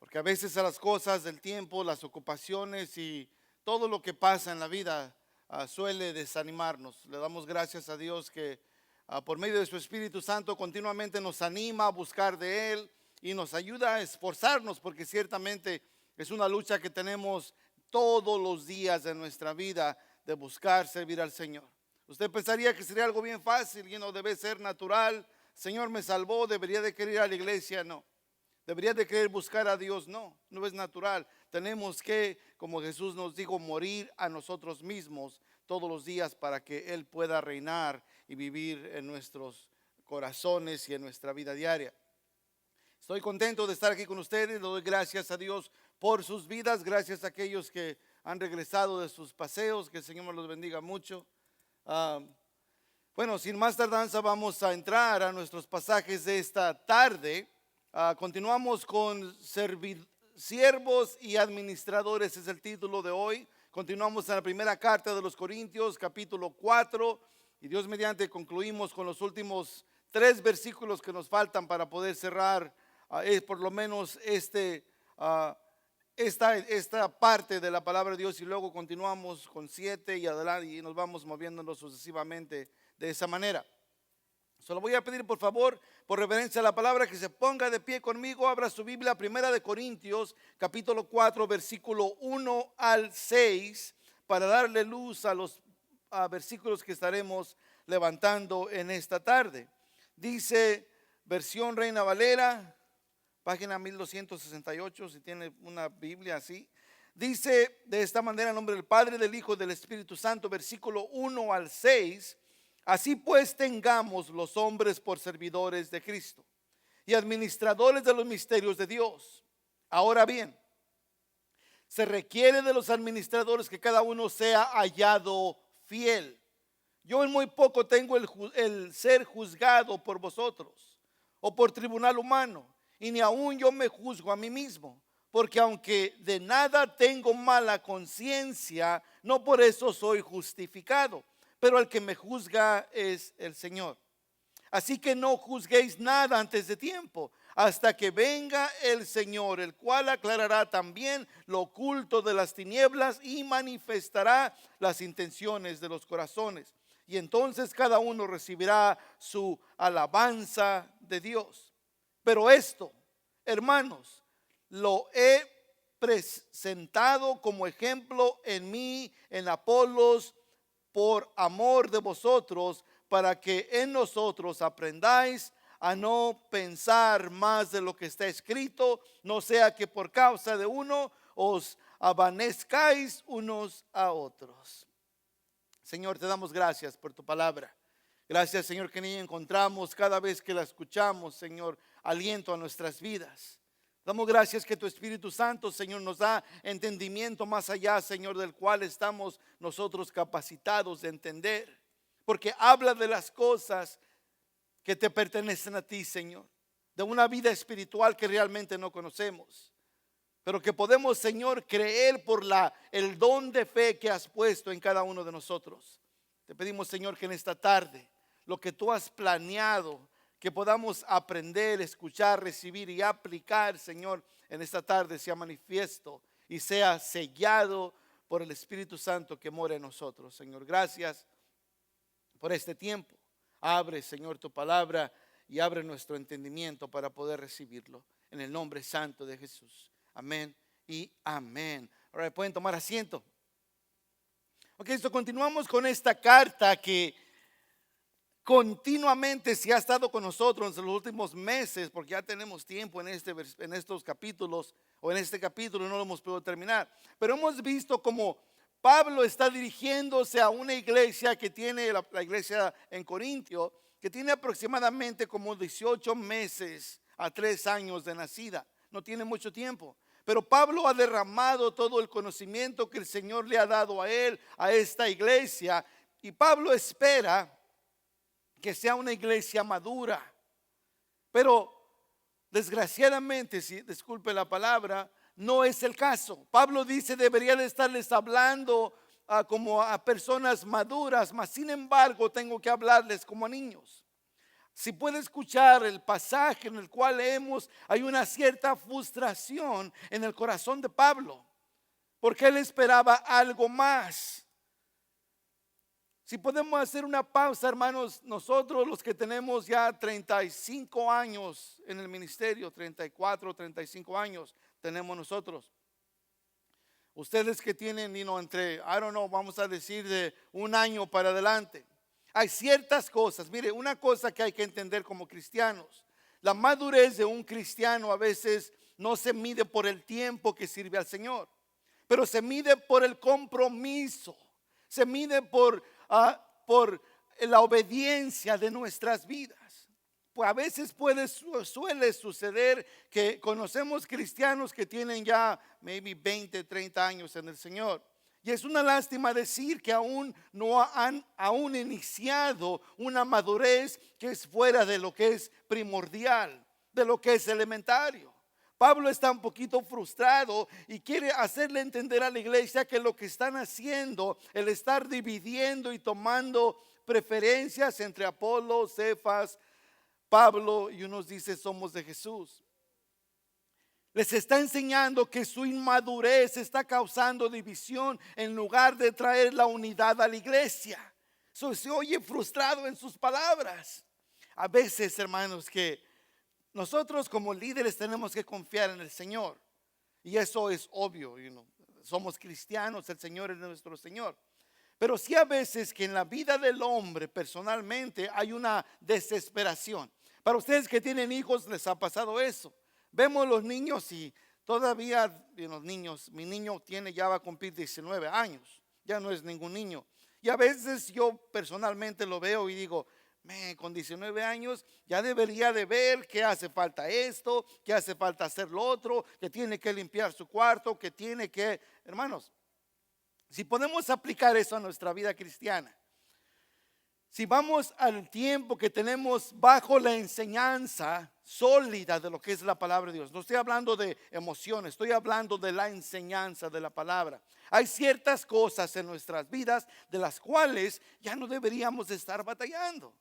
Porque a veces a las cosas del tiempo, las ocupaciones y todo lo que pasa en la vida suele desanimarnos. Le damos gracias a Dios que por medio de su Espíritu Santo continuamente nos anima a buscar de Él y nos ayuda a esforzarnos, porque ciertamente es una lucha que tenemos todos los días de nuestra vida de buscar servir al Señor. Usted pensaría que sería algo bien fácil y no debe ser natural. Señor me salvó, debería de querer ir a la iglesia. No. Debería de querer buscar a Dios. No, no es natural. Tenemos que, como Jesús nos dijo, morir a nosotros mismos todos los días para que Él pueda reinar y vivir en nuestros corazones y en nuestra vida diaria. Estoy contento de estar aquí con ustedes. Le doy gracias a Dios por sus vidas. Gracias a aquellos que han regresado de sus paseos. Que el Señor los bendiga mucho. Bueno, sin más tardanza vamos a entrar a nuestros pasajes de esta tarde. Continuamos con siervos y administradores, es el título de hoy. Continuamos en la primera carta de los Corintios, capítulo 4. Y Dios mediante concluimos con los últimos 3 versículos que nos faltan para poder cerrar por lo menos esta parte de la palabra de Dios, y luego continuamos con 7 y adelante, y nos vamos moviéndonos sucesivamente de esa manera. Solo voy a pedir por favor, por reverencia a la palabra, que se ponga de pie conmigo. Abra su Biblia, primera de Corintios, capítulo 4, versículo 1 al 6, para darle luz a los versículos que estaremos levantando en esta tarde. Dice, versión Reina Valera, página 1268, si tiene una Biblia así. Dice de esta manera, en nombre del Padre, del Hijo y del Espíritu Santo, versículo 1 al 6. Así pues tengamos los hombres por servidores de Cristo y administradores de los misterios de Dios. Ahora bien, se requiere de los administradores que cada uno sea hallado fiel. Yo en muy poco tengo el ser juzgado por vosotros o por tribunal humano, y ni aún yo me juzgo a mí mismo, porque aunque de nada tengo mala conciencia, no por eso soy justificado. Pero el que me juzga es el Señor. Así que no juzguéis nada antes de tiempo, hasta que venga el Señor, el cual aclarará también lo oculto de las tinieblas y manifestará las intenciones de los corazones. Y entonces cada uno recibirá su alabanza de Dios. Pero esto, hermanos, lo he presentado como ejemplo en mí, en Apolos, por amor de vosotros, para que en nosotros aprendáis a no pensar más de lo que está escrito, no sea que por causa de uno os avanezcáis unos a otros. Señor, te damos gracias por tu palabra. Gracias, Señor, que en ella encontramos, cada vez que la escuchamos, Señor, aliento a nuestras vidas. Damos gracias que tu Espíritu Santo, Señor, nos da entendimiento más allá, Señor, del cual estamos nosotros capacitados de entender. Porque habla de las cosas que te pertenecen a ti, Señor. De una vida espiritual que realmente no conocemos. Pero que podemos, Señor, creer por el don de fe que has puesto en cada uno de nosotros. Te pedimos, Señor, que en esta tarde, lo que tú has planeado, que podamos aprender, escuchar, recibir y aplicar, Señor, en esta tarde sea manifiesto y sea sellado por el Espíritu Santo que mora en nosotros. Señor, gracias por este tiempo. Abre, Señor, tu palabra y abre nuestro entendimiento para poder recibirlo. En el nombre santo de Jesús. Amén y amén. Ahora pueden tomar asiento. Ok, continuamos con esta carta que continuamente se ha estado con nosotros en los últimos meses, porque ya tenemos tiempo en estos capítulos, o en este capítulo no lo hemos podido terminar, pero hemos visto como Pablo está dirigiéndose a una iglesia que tiene, la iglesia en Corintio, que tiene aproximadamente como 18 meses a 3 años de nacida, no tiene mucho tiempo. Pero Pablo ha derramado todo el conocimiento que el Señor le ha dado a él, a esta iglesia, y Pablo espera que sea una iglesia madura. Pero desgraciadamente, si disculpe la palabra, no es el caso. Pablo dice debería de estarles hablando como a personas maduras, mas sin embargo tengo que hablarles como a niños. Si puede escuchar el pasaje en el cual leemos, hay una cierta frustración en el corazón de Pablo, porque él esperaba algo más. Si podemos hacer una pausa, hermanos, nosotros los que tenemos ya 35 años en el ministerio, 34, 35 años tenemos nosotros. Ustedes que tienen, entre, vamos a decir de un año para adelante. Hay ciertas cosas, mire, una cosa que hay que entender como cristianos. La madurez de un cristiano a veces no se mide por el tiempo que sirve al Señor, pero se mide por el compromiso, se mide por la obediencia de nuestras vidas. Pues a veces suele suceder que conocemos cristianos que tienen ya maybe 20, 30 años en el Señor. Y es una lástima decir que aún no han iniciado una madurez que es fuera de lo que es primordial, de lo que es elementario. Pablo está un poquito frustrado y quiere hacerle entender a la iglesia que lo que están haciendo, el estar dividiendo y tomando preferencias entre Apolo, Cefas, Pablo, y unos dicen somos de Jesús. Les está enseñando que su inmadurez está causando división en lugar de traer la unidad a la iglesia. Se oye frustrado en sus palabras. A veces, hermanos, que nosotros como líderes tenemos que confiar en el Señor. Y eso es obvio, somos cristianos, el Señor es nuestro Señor. Pero sí a veces que en la vida del hombre personalmente hay una desesperación. Para ustedes que tienen hijos les ha pasado eso. Vemos los niños y todavía los niños, mi niño ya va a cumplir 19 años, ya no es ningún niño. Y a veces yo personalmente lo veo y digo, con 19 años ya debería de ver que hace falta esto, que hace falta hacer lo otro, que tiene que limpiar su cuarto, que tiene que, hermanos, si podemos aplicar eso a nuestra vida cristiana. Si vamos al tiempo que tenemos bajo la enseñanza sólida de lo que es la palabra de Dios, no estoy hablando de emociones, estoy hablando de la enseñanza de la palabra. Hay ciertas cosas en nuestras vidas de las cuales ya no deberíamos estar batallando.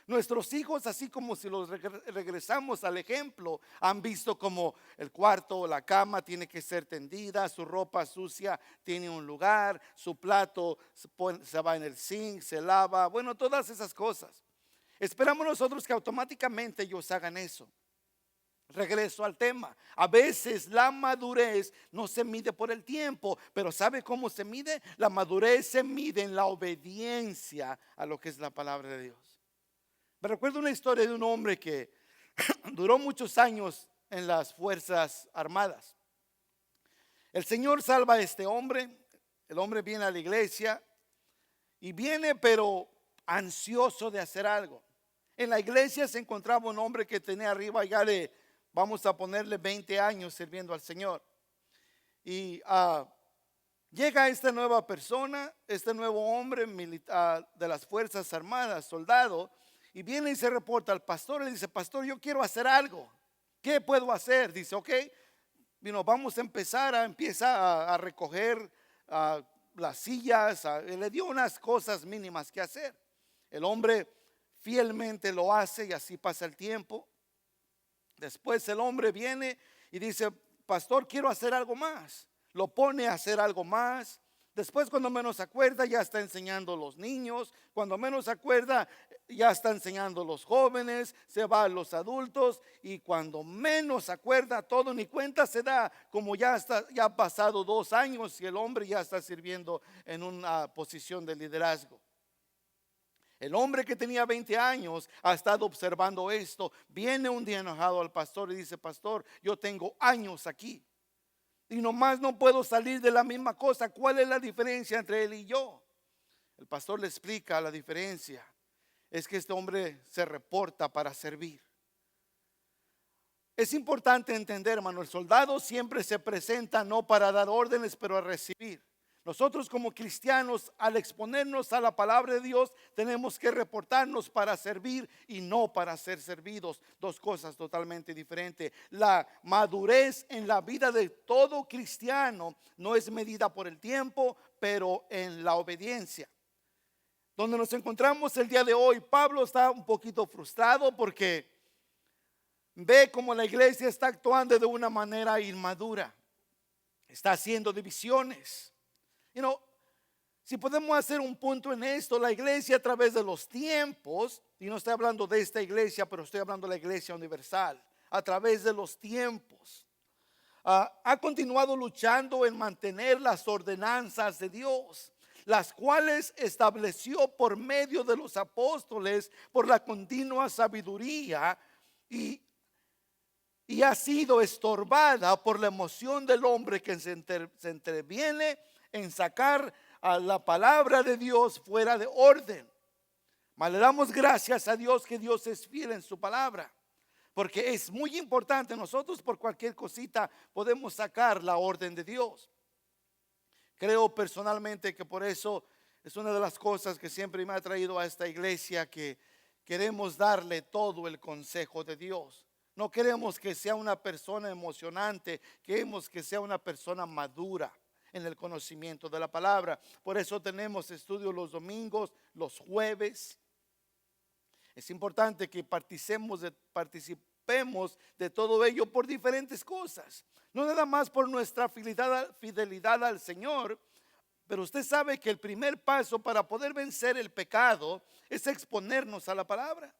Nuestros hijos, así como si los regresamos al ejemplo, han visto como el cuarto o la cama tiene que ser tendida, su ropa sucia tiene un lugar, su plato se va en el zinc, se lava, bueno, todas esas cosas. Esperamos nosotros que automáticamente ellos hagan eso. Regreso al tema. A veces la madurez no se mide por el tiempo, pero ¿sabe cómo se mide? La madurez se mide en la obediencia a lo que es la palabra de Dios. Me recuerdo una historia de un hombre que duró muchos años en las Fuerzas Armadas. El Señor salva a este hombre. El hombre viene a la iglesia y viene pero ansioso de hacer algo. En la iglesia se encontraba un hombre que tenía arriba ya vamos a ponerle 20 años sirviendo al Señor. Y llega esta nueva persona, este nuevo hombre de las Fuerzas Armadas, soldado. Y viene y se reporta al pastor y le dice, pastor, yo quiero hacer algo. ¿Qué puedo hacer? Dice, ok, vamos a empezar a recoger las sillas. Le dio unas cosas mínimas que hacer. El hombre fielmente lo hace y así pasa el tiempo. Después el hombre viene y dice, pastor, quiero hacer algo más. Lo pone a hacer algo más. Después, cuando menos acuerda, ya está enseñando a los niños. Cuando menos acuerda, ya está enseñando a los jóvenes. Se va a los adultos. Y cuando menos acuerda, todo ni cuenta se da. Como ya ha pasado 2 años y el hombre ya está sirviendo en una posición de liderazgo. El hombre que tenía 20 años ha estado observando esto. Viene un día enojado al pastor y dice, pastor, yo tengo años aquí y nomás no puedo salir de la misma cosa. ¿Cuál es la diferencia entre él y yo? El pastor le explica la diferencia. Es que este hombre se reporta para servir. Es importante entender, hermano, el soldado siempre se presenta no para dar órdenes, pero a recibir. Nosotros como cristianos, al exponernos a la palabra de Dios, tenemos que reportarnos para servir y no para ser servidos. 2 cosas totalmente diferentes. La madurez en la vida de todo cristiano no es medida por el tiempo, pero en la obediencia. donde nos encontramos el día de hoy, Pablo está un poquito frustrado porque ve como la iglesia está actuando de una manera inmadura. Está haciendo divisiones. Si podemos hacer un punto en esto, la iglesia a través de los tiempos, y no estoy hablando de esta iglesia, pero estoy hablando de la iglesia universal, a través de los tiempos, ha continuado luchando en mantener las ordenanzas de Dios, las cuales estableció por medio de los apóstoles por la continua sabiduría y ha sido estorbada por la emoción del hombre que se entreviene en sacar a la palabra de Dios fuera de orden. Mas le damos gracias a Dios que Dios es fiel en su palabra, porque es muy importante. Nosotros por cualquier cosita podemos sacar la orden de Dios. Creo personalmente que por eso es una de las cosas que siempre me ha traído a esta iglesia, que queremos darle todo el consejo de Dios. No queremos que sea una persona emocionante, queremos que sea una persona madura en el conocimiento de la palabra. Por eso tenemos estudios los domingos, los jueves. Es importante que participemos de todo ello por diferentes cosas. No nada más por nuestra fidelidad al Señor, pero usted sabe que el primer paso para poder vencer el pecado es exponernos a la palabra.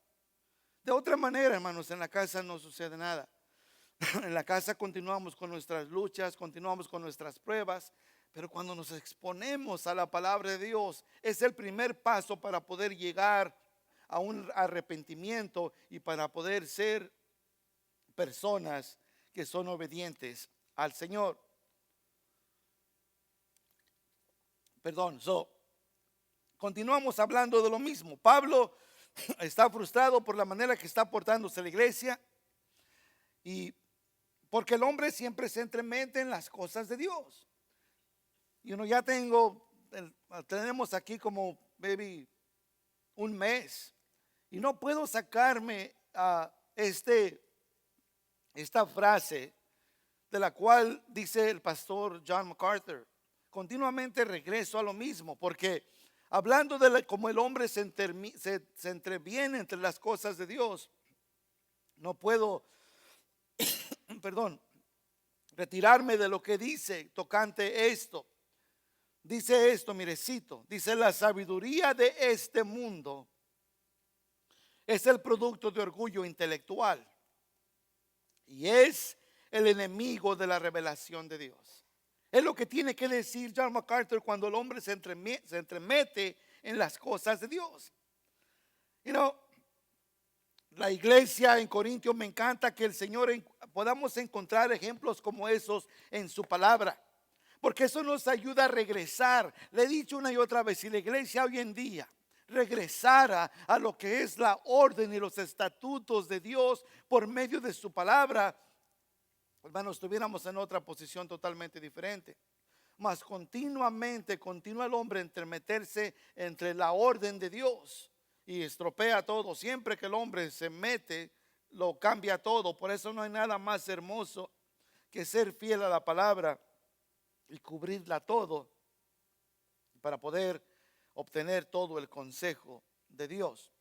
De otra manera, hermanos, en la casa no sucede nada. En la casa continuamos con nuestras luchas, continuamos con nuestras pruebas, pero cuando nos exponemos a la palabra de Dios, es el primer paso para poder llegar a un arrepentimiento y para poder ser personas que son obedientes al Señor. Continuamos hablando de lo mismo. Pablo está frustrado por la manera que está portándose la iglesia, y porque el hombre siempre se entremete en las cosas de Dios. Ya tenemos aquí como un mes, y no puedo sacarme a esta frase de la cual dice el pastor John MacArthur. Continuamente regreso a lo mismo, porque hablando de cómo el hombre se entreviene entre las cosas de Dios, no puedo retirarme de lo que dice tocante esto. Dice esto, mire, cito, dice: la sabiduría de este mundo es el producto de orgullo intelectual y es el enemigo de la revelación de Dios. Es lo que tiene que decir John MacArthur cuando el hombre se entremete en las cosas de Dios. La iglesia en Corintios, me encanta que el Señor podamos encontrar ejemplos como esos en su palabra, porque eso nos ayuda a regresar. Le he dicho una y otra vez, si la iglesia hoy en día regresara a lo que es la orden y los estatutos de Dios por medio de su palabra, hermanos, estuviéramos en otra posición totalmente diferente. Mas continúa el hombre entremeterse entre la orden de Dios y estropea todo. Siempre que el hombre se mete, lo cambia todo. Por eso no hay nada más hermoso que ser fiel a la palabra y cubrirla todo para poder obtener todo el consejo de Dios.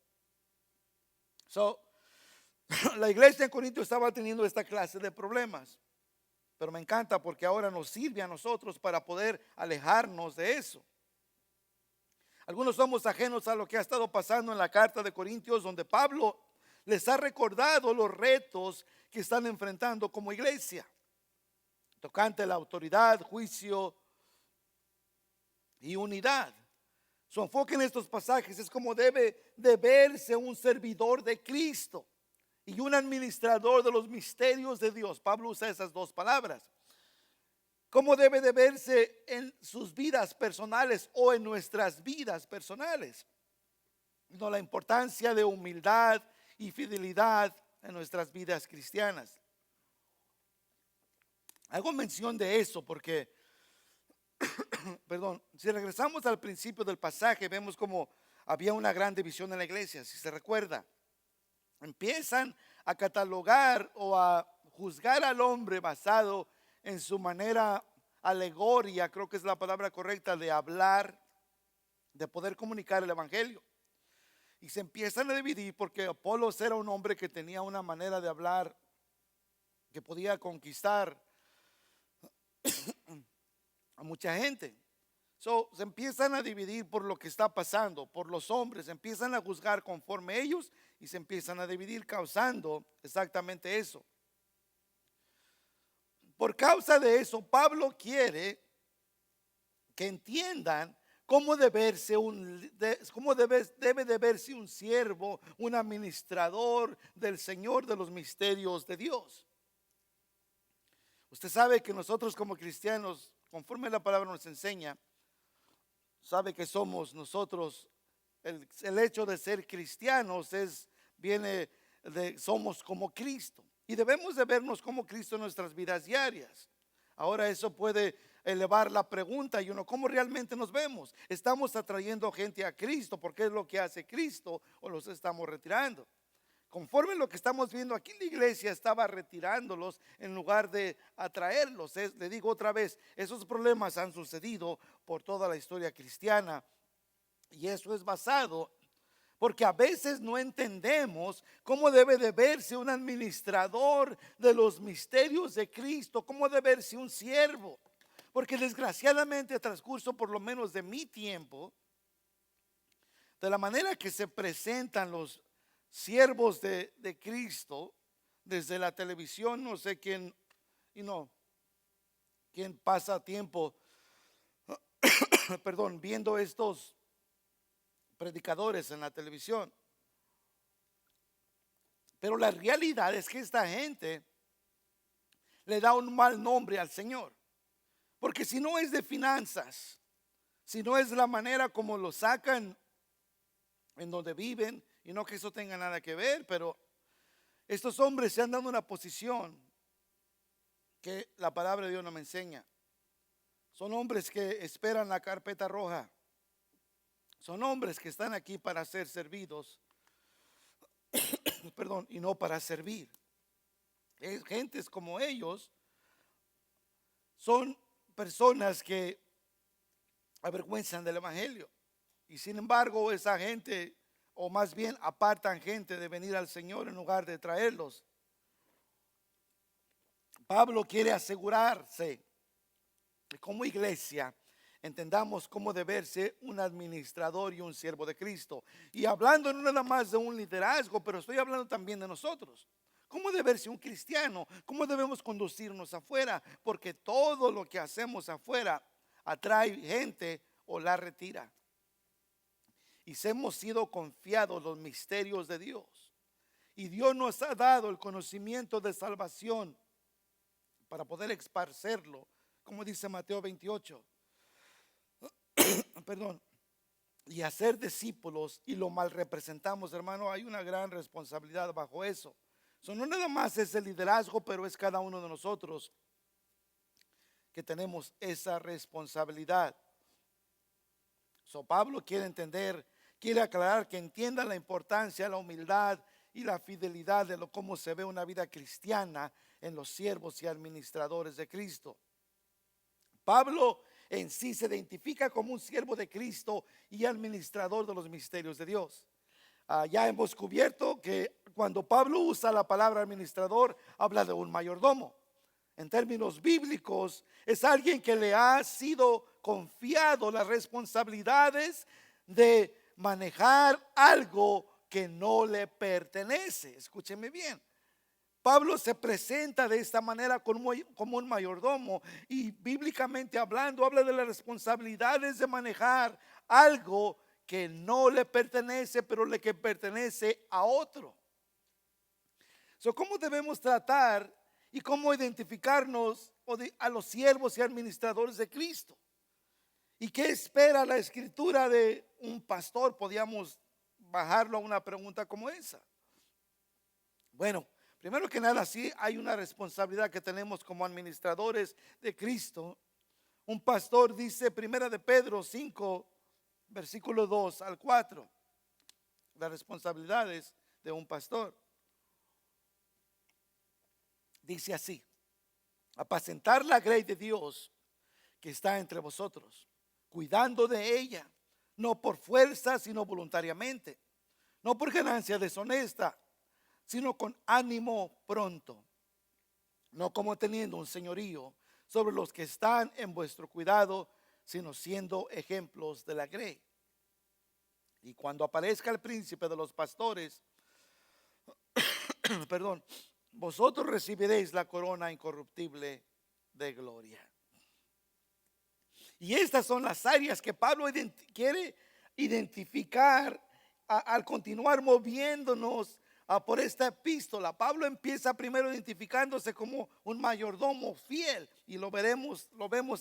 La iglesia en Corinto estaba teniendo esta clase de problemas, pero me encanta porque ahora nos sirve a nosotros para poder alejarnos de eso. Algunos somos ajenos a lo que ha estado pasando en la carta de Corintios, donde Pablo les ha recordado los retos que están enfrentando como iglesia, tocante la autoridad, juicio y unidad. Su enfoque en estos pasajes es cómo debe de verse un servidor de Cristo y un administrador de los misterios de Dios. Pablo usa esas dos palabras. Cómo debe de verse en sus vidas personales o en nuestras vidas personales. La importancia de humildad y fidelidad en nuestras vidas cristianas. Hago mención de eso porque, si regresamos al principio del pasaje, vemos como había una gran división en la iglesia. Si se recuerda, empiezan a catalogar o a juzgar al hombre basado en su manera alegoria, creo que es la palabra correcta, de hablar, de poder comunicar el evangelio. Y se empiezan a dividir porque Apolos era un hombre que tenía una manera de hablar que podía conquistar a mucha gente. Se empiezan a dividir por lo que está pasando, por los hombres, se empiezan a juzgar conforme ellos y se empiezan a dividir, causando exactamente eso. Por causa de eso, Pablo quiere que entiendan cómo debe de verse un siervo, un administrador del Señor de los misterios de Dios. Usted sabe que nosotros como cristianos, conforme la palabra nos enseña, sabe que somos nosotros, el hecho de ser cristianos somos como Cristo. Y debemos de vernos como Cristo en nuestras vidas diarias. Ahora eso puede elevar la pregunta y uno, ¿cómo realmente nos vemos? ¿Estamos atrayendo gente a Cristo porque es lo que hace Cristo o los estamos retirando? Conforme lo que estamos viendo aquí, la iglesia estaba retirándolos en lugar de atraerlos. Le digo otra vez, esos problemas han sucedido por toda la historia cristiana y eso es basado porque a veces no entendemos cómo debe de verse un administrador de los misterios de Cristo, cómo debe verse un siervo. Porque desgraciadamente a transcurso por lo menos de mi tiempo, de la manera que se presentan los siervos de Cristo desde la televisión, no sé quién pasa tiempo perdón, viendo estos predicadores en la televisión. Pero la realidad es que esta gente le da un mal nombre al Señor. Porque si no es de finanzas, si no es la manera como lo sacan en donde viven, y no que eso tenga nada que ver, pero estos hombres se han dado una posición que la palabra de Dios no me enseña. Son hombres que esperan la carpeta roja. Son hombres que están aquí para ser servidos, perdón, y no para servir. Gentes como ellos son personas que avergüenzan del evangelio. Y sin embargo, esa gente, o más bien apartan gente de venir al Señor en lugar de traerlos. Pablo quiere asegurarse que como iglesia entendamos cómo debe ser un administrador y un siervo de Cristo. Y hablando no nada más de un liderazgo, pero estoy hablando también de nosotros. ¿Cómo debe ser un cristiano? ¿Cómo debemos conducirnos afuera? Porque todo lo que hacemos afuera atrae gente o la retira. Y hemos sido confiados los misterios de Dios. Y Dios nos ha dado el conocimiento de salvación para poder esparcerlo, como dice Mateo 28. Perdón. Y hacer discípulos y lo mal representamos, hermano. Hay una gran responsabilidad bajo eso. No nada más es el liderazgo, pero es cada uno de nosotros que tenemos esa responsabilidad. Pablo quiere aclarar que entienda la importancia, la humildad y la fidelidad de cómo se ve una vida cristiana en los siervos y administradores de Cristo. Pablo en sí se identifica como un siervo de Cristo y administrador de los misterios de Dios. Ya hemos cubierto que cuando Pablo usa la palabra administrador, habla de un mayordomo. En términos bíblicos, es alguien que le ha sido confiado las responsabilidades de manejar algo que no le pertenece. Escúcheme bien. Pablo se presenta de esta manera como un mayordomo y bíblicamente hablando habla de las responsabilidades de manejar algo que no le pertenece, pero le que pertenece a otro. ¿Cómo debemos tratar y cómo identificarnos a los siervos y administradores de Cristo? ¿Y qué espera la escritura de un pastor? Podríamos bajarlo a una pregunta como esa. Bueno, primero que nada, sí hay una responsabilidad que tenemos como administradores de Cristo. Un pastor dice, primera de Pedro 5, versículo 2 al 4, las responsabilidades de un pastor. Dice así: apacentar la grey de Dios que está entre vosotros, cuidando de ella, no por fuerza, sino voluntariamente, no por ganancia deshonesta, sino con ánimo pronto, no como teniendo un señorío sobre los que están en vuestro cuidado, sino siendo ejemplos de la grey. Y cuando aparezca el príncipe de los pastores, perdón, vosotros recibiréis la corona incorruptible de gloria. Y estas son las áreas que Pablo quiere identificar al continuar moviéndonos por esta epístola. Pablo empieza primero identificándose como un mayordomo fiel, y lo vemos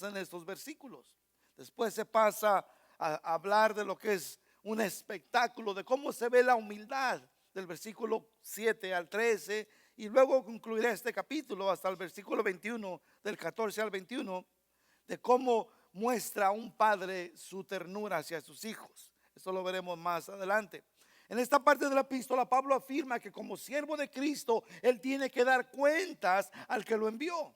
en estos versículos. Después se pasa a hablar de lo que es un espectáculo, de cómo se ve la humildad, del versículo 7 al 13, y luego concluirá este capítulo hasta el versículo 21, del 14 al 21, de cómo muestra un padre su ternura hacia sus hijos. Esto lo veremos más adelante. En esta parte de la epístola, Pablo afirma que como siervo de Cristo, él tiene que dar cuentas al que lo envió.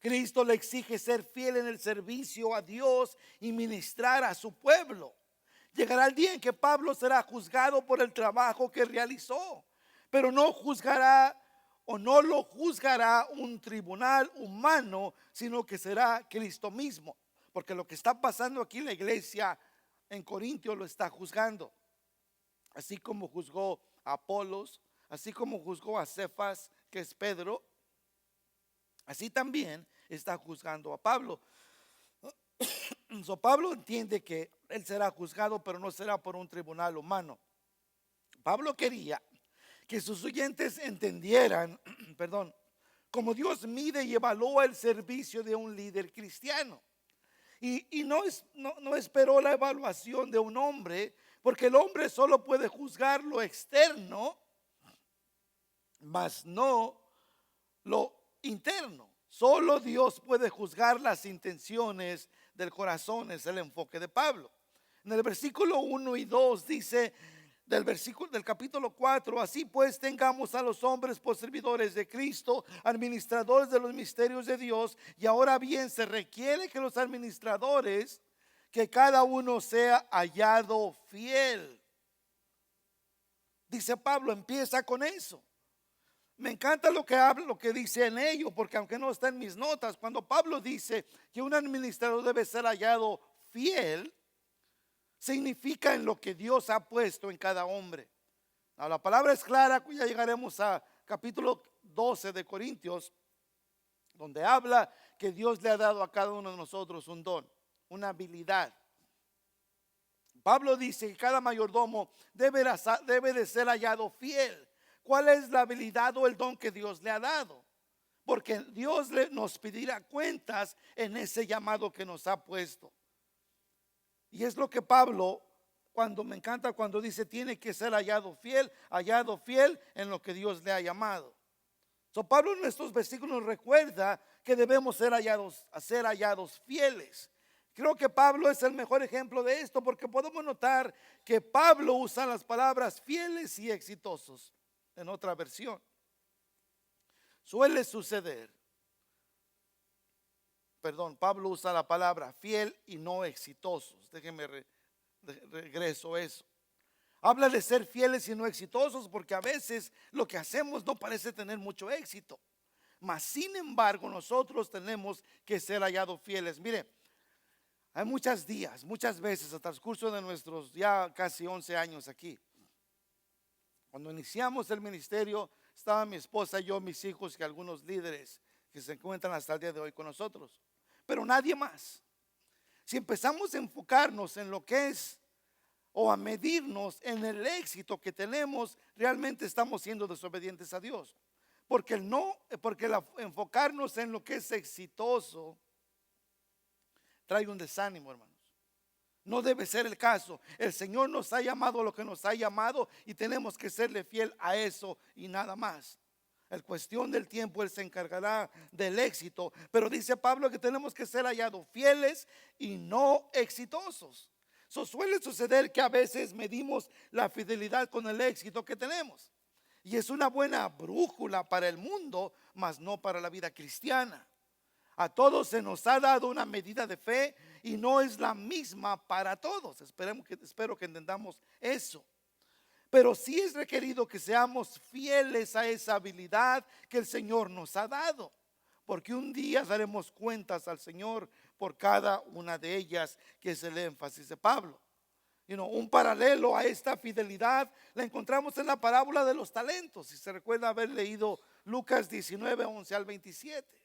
Cristo le exige ser fiel en el servicio a Dios y ministrar a su pueblo. Llegará el día en que Pablo será juzgado por el trabajo que realizó, pero no lo juzgará un tribunal humano, sino que será Cristo mismo. Porque lo que está pasando aquí en la iglesia en Corintios lo está juzgando. Así como juzgó a Apolos, así como juzgó a Cefas, que es Pedro, así también está juzgando a Pablo. Pablo entiende que él será juzgado, pero no será por un tribunal humano. Pablo quería que sus oyentes entendieran, perdón, cómo Dios mide y evalúa el servicio de un líder cristiano. Y no esperó la evaluación de un hombre, porque el hombre solo puede juzgar lo externo, mas no lo interno. Solo Dios puede juzgar las intenciones del corazón. Es el enfoque de Pablo. En el versículo 1 y 2 dice del capítulo 4: así pues tengamos a los hombres por servidores de Cristo, administradores de los misterios de Dios. Y ahora bien, se requiere que los administradores, que cada uno sea hallado fiel. Dice Pablo, empieza con eso. Me encanta lo que habla, lo que dice en ello, porque aunque no está en mis notas, cuando Pablo dice que un administrador debe ser hallado fiel, significa en lo que Dios ha puesto en cada hombre. La palabra es clara. Ya llegaremos a capítulo 12 de Corintios, donde habla que Dios le ha dado a cada uno de nosotros un don, una habilidad. Pablo dice que cada mayordomo debe de ser hallado fiel. ¿Cuál es la habilidad o el don que Dios le ha dado? Porque Dios nos pedirá cuentas en ese llamado que nos ha puesto. Y es lo que Pablo, me encanta cuando dice tiene que ser hallado fiel en lo que Dios le ha llamado. Pablo en estos versículos recuerda que debemos ser hallados fieles. Creo que Pablo es el mejor ejemplo de esto, porque podemos notar que Pablo usa las palabras fieles y exitosos en otra versión. Suele suceder, Pablo usa la palabra fiel y no exitosos. Déjenme regreso eso. Habla de ser fieles y no exitosos, porque a veces lo que hacemos no parece tener mucho éxito. Mas sin embargo, nosotros tenemos que ser hallados fieles. Mire, hay muchas veces a transcurso de nuestros ya casi 11 años aquí, cuando iniciamos el ministerio, estaba mi esposa, yo, mis hijos y algunos líderes que se encuentran hasta el día de hoy con nosotros, pero nadie más. Si empezamos a enfocarnos en lo que es, o a medirnos en el éxito que tenemos, realmente estamos siendo desobedientes a Dios. Porque enfocarnos en lo que es exitoso trae un desánimo, hermanos. No debe ser el caso. El Señor nos ha llamado a lo que nos ha llamado, y tenemos que serle fiel a eso y nada más. En cuestión del tiempo Él se encargará del éxito, pero dice Pablo que tenemos que ser hallados fieles y no exitosos. Suele suceder que a veces medimos la fidelidad con el éxito que tenemos, y es una buena brújula para el mundo, mas no para la vida cristiana. A todos se nos ha dado una medida de fe y no es la misma para todos. Espero que entendamos eso. Pero sí es requerido que seamos fieles a esa habilidad que el Señor nos ha dado, porque un día daremos cuentas al Señor por cada una de ellas, que es el énfasis de Pablo. Un paralelo a esta fidelidad la encontramos en la parábola de los talentos. Si se recuerda haber leído Lucas 19, 11 al 27.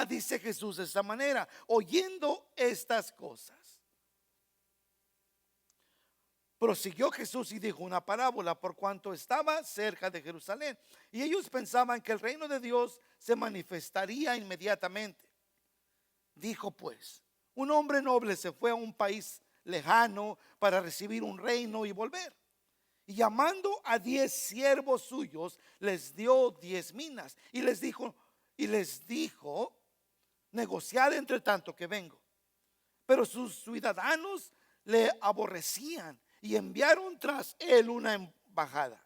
Dice Jesús de esta manera: oyendo estas cosas, prosiguió Jesús y dijo una parábola, por cuanto estaba cerca de Jerusalén y ellos pensaban que el reino de Dios se manifestaría inmediatamente. Dijo pues: un hombre noble se fue a un país lejano para recibir un reino y volver. Y llamando a 10 siervos suyos, les dio 10 minas y les dijo, negociad entre tanto que vengo. Pero sus ciudadanos le aborrecían y enviaron tras él una embajada,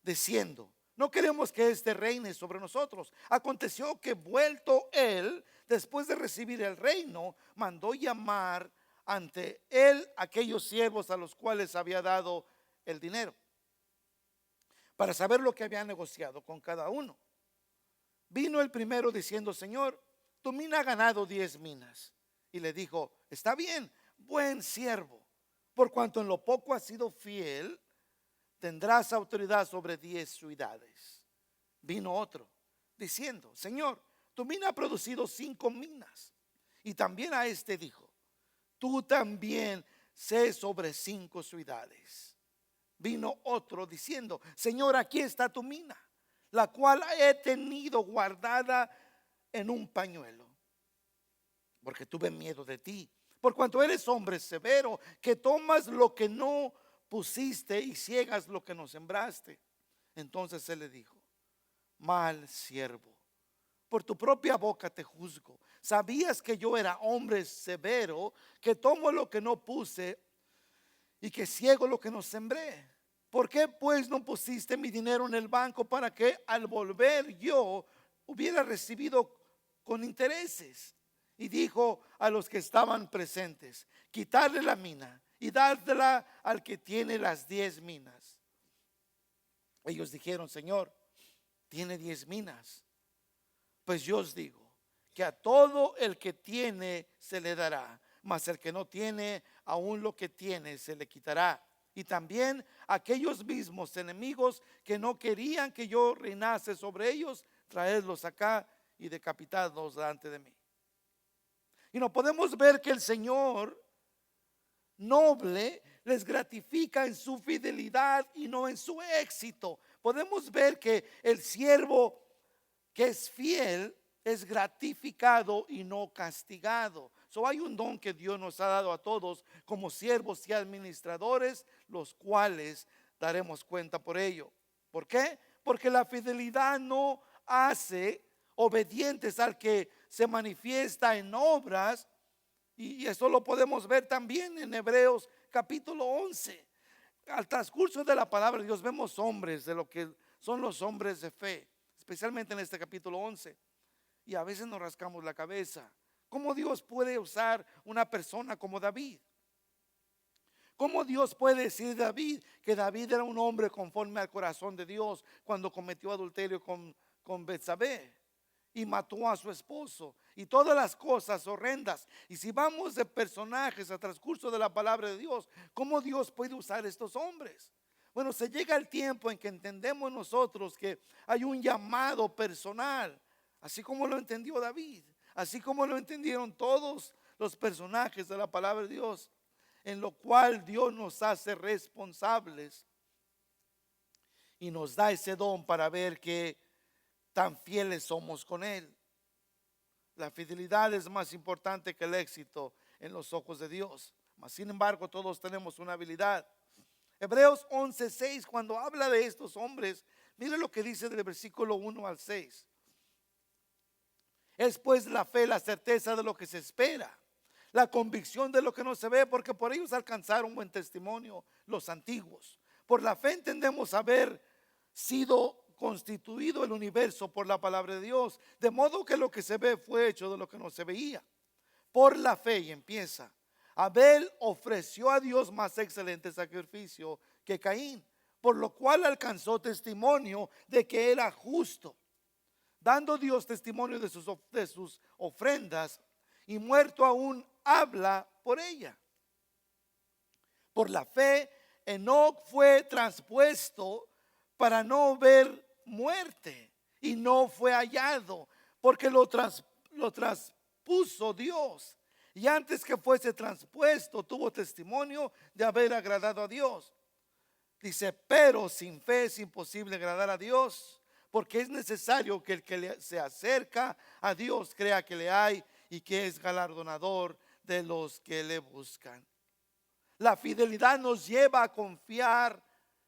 diciendo: no queremos que este reine sobre nosotros. Aconteció que vuelto él, después de recibir el reino, mandó llamar ante él aquellos siervos a los cuales había dado el dinero, para saber lo que había negociado con cada uno. Vino el primero diciendo: Señor, tu mina ha ganado 10 minas. Y le dijo: está bien, buen siervo, por cuanto en lo poco has sido fiel, tendrás autoridad sobre 10 ciudades. Vino otro diciendo: Señor, tu mina ha producido 5 minas. Y también a este dijo: tú también sé sobre 5 ciudades. Vino otro diciendo: Señor, aquí está tu mina, la cual he tenido guardada en un pañuelo, porque tuve miedo de ti, por cuanto eres hombre severo, que tomas lo que no pusiste y ciegas lo que no sembraste. Entonces él le dijo: mal siervo, por tu propia boca te juzgo. Sabías que yo era hombre severo, que tomo lo que no puse y que ciego lo que no sembré. ¿Por qué pues no pusiste mi dinero en el banco, para que al volver yo hubiera recibido con intereses? Y dijo a los que estaban presentes: quitarle la mina y dársela al que tiene las 10 minas. Ellos dijeron: Señor, tiene 10 minas. Pues yo os digo que a todo el que tiene se le dará, mas el que no tiene, aún lo que tiene se le quitará. Y también aquellos mismos enemigos que no querían que yo reinase sobre ellos, traedlos acá y decapitadlos delante de mí. Y no podemos ver que el Señor noble les gratifica en su fidelidad y no en su éxito. Podemos ver que el siervo que es fiel es gratificado y no castigado. Hay un don que Dios nos ha dado a todos como siervos y administradores, los cuales daremos cuenta por ello. ¿Por qué? Porque la fidelidad no hace obedientes al que se manifiesta en obras, y eso lo podemos ver también en Hebreos capítulo 11. Al transcurso de la palabra de Dios vemos hombres de lo que son los hombres de fe, especialmente en este capítulo 11, y a veces nos rascamos la cabeza. ¿Cómo Dios puede usar una persona como David? ¿Cómo Dios puede decir de David que David era un hombre conforme al corazón de Dios cuando cometió adulterio con Betsabé y mató a su esposo y todas las cosas horrendas? Y si vamos de personajes a transcurso de la palabra de Dios, ¿cómo Dios puede usar estos hombres? Bueno, se llega el tiempo en que entendemos nosotros que hay un llamado personal, así como lo entendió David, así como lo entendieron todos los personajes de la palabra de Dios, en lo cual Dios nos hace responsables y nos da ese don para ver que tan fieles somos con Él. La fidelidad es más importante que el éxito en los ojos de Dios. Mas, sin embargo, todos tenemos una habilidad. Hebreos 11:6, cuando habla de estos hombres, mire lo que dice del versículo 1 al 6. Es pues la fe, la certeza de lo que se espera, la convicción de lo que no se ve, porque por ellos alcanzaron buen testimonio los antiguos. Por la fe entendemos haber sido constituido el universo por la palabra de Dios, de modo que lo que se ve fue hecho de lo que no se veía. Por la fe, y empieza, Abel ofreció a Dios más excelente sacrificio que Caín, por lo cual alcanzó testimonio de que era justo, dando Dios testimonio de sus ofrendas, y muerto aún habla por ella. Por la fe, Enoc fue traspuesto para no ver muerte, y no fue hallado, porque lo traspuso Dios. Y antes que fuese traspuesto, tuvo testimonio de haber agradado a Dios. Dice, pero sin fe es imposible agradar a Dios, porque es necesario que el que se acerca a Dios crea que le hay y que es galardonador de los que le buscan. La fidelidad nos lleva a confiar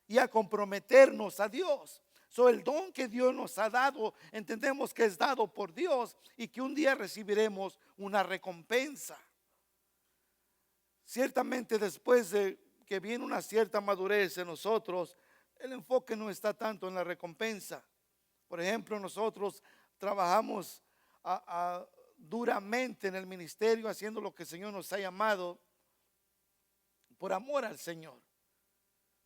y a comprometernos a Dios. El don que Dios nos ha dado, entendemos que es dado por Dios y que un día recibiremos una recompensa. Ciertamente, después de que viene una cierta madurez en nosotros, el enfoque no está tanto en la recompensa. Por ejemplo, nosotros trabajamos duramente en el ministerio, haciendo lo que el Señor nos ha llamado por amor al Señor,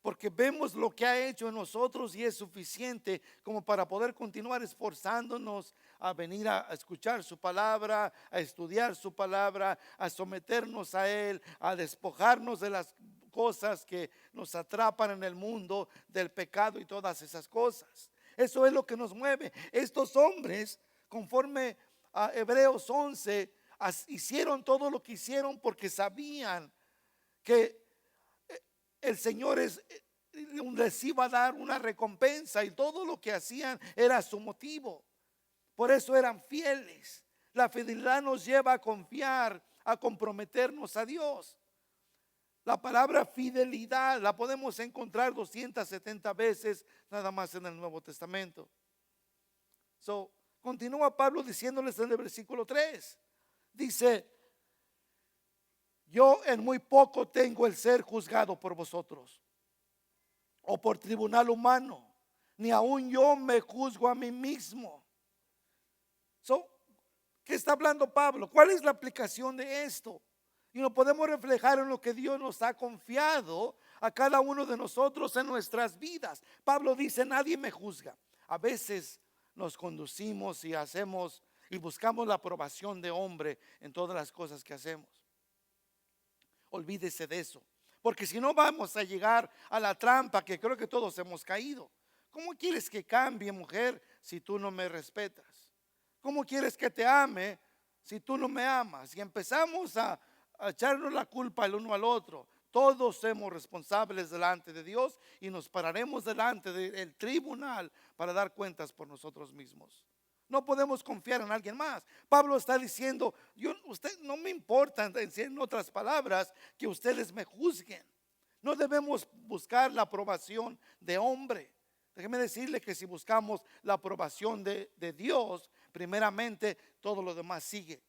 porque vemos lo que ha hecho en nosotros y es suficiente como para poder continuar esforzándonos a venir a escuchar su palabra, a estudiar su palabra, a someternos a Él, a despojarnos de las cosas que nos atrapan en el mundo, del pecado y todas esas cosas. Eso es lo que nos mueve. Estos hombres, conforme a Hebreos 11, hicieron todo lo que hicieron porque sabían que el Señor les iba a dar una recompensa, y todo lo que hacían era su motivo. Por eso eran fieles. La fidelidad nos lleva a confiar, a comprometernos a Dios. La palabra fidelidad la podemos encontrar 270 veces nada más en el Nuevo Testamento. Continúa Pablo diciéndoles en el versículo 3. Dice, yo en muy poco tengo el ser juzgado por vosotros, o por tribunal humano, ni aun yo me juzgo a mí mismo. ¿Qué está hablando Pablo? ¿Cuál es la aplicación de esto? Y lo podemos reflejar en lo que Dios nos ha confiado a cada uno de nosotros en nuestras vidas. Pablo dice, nadie me juzga. A veces nos conducimos y hacemos y buscamos la aprobación de hombre en todas las cosas que hacemos. Olvídese de eso, porque si no vamos a llegar a la trampa que creo que todos hemos caído. ¿Cómo quieres que cambie, mujer, si tú no me respetas? ¿Cómo quieres que te ame si tú no me amas? Y empezamos a echarnos la culpa el uno al otro. Todos somos responsables delante de Dios y nos pararemos delante del tribunal para dar cuentas por nosotros mismos. No podemos confiar en alguien más. Pablo está diciendo, usted no me importa, en otras palabras, que ustedes me juzguen. No debemos buscar la aprobación de hombre. Déjeme decirle que si buscamos la aprobación de Dios, primeramente todo lo demás sigue.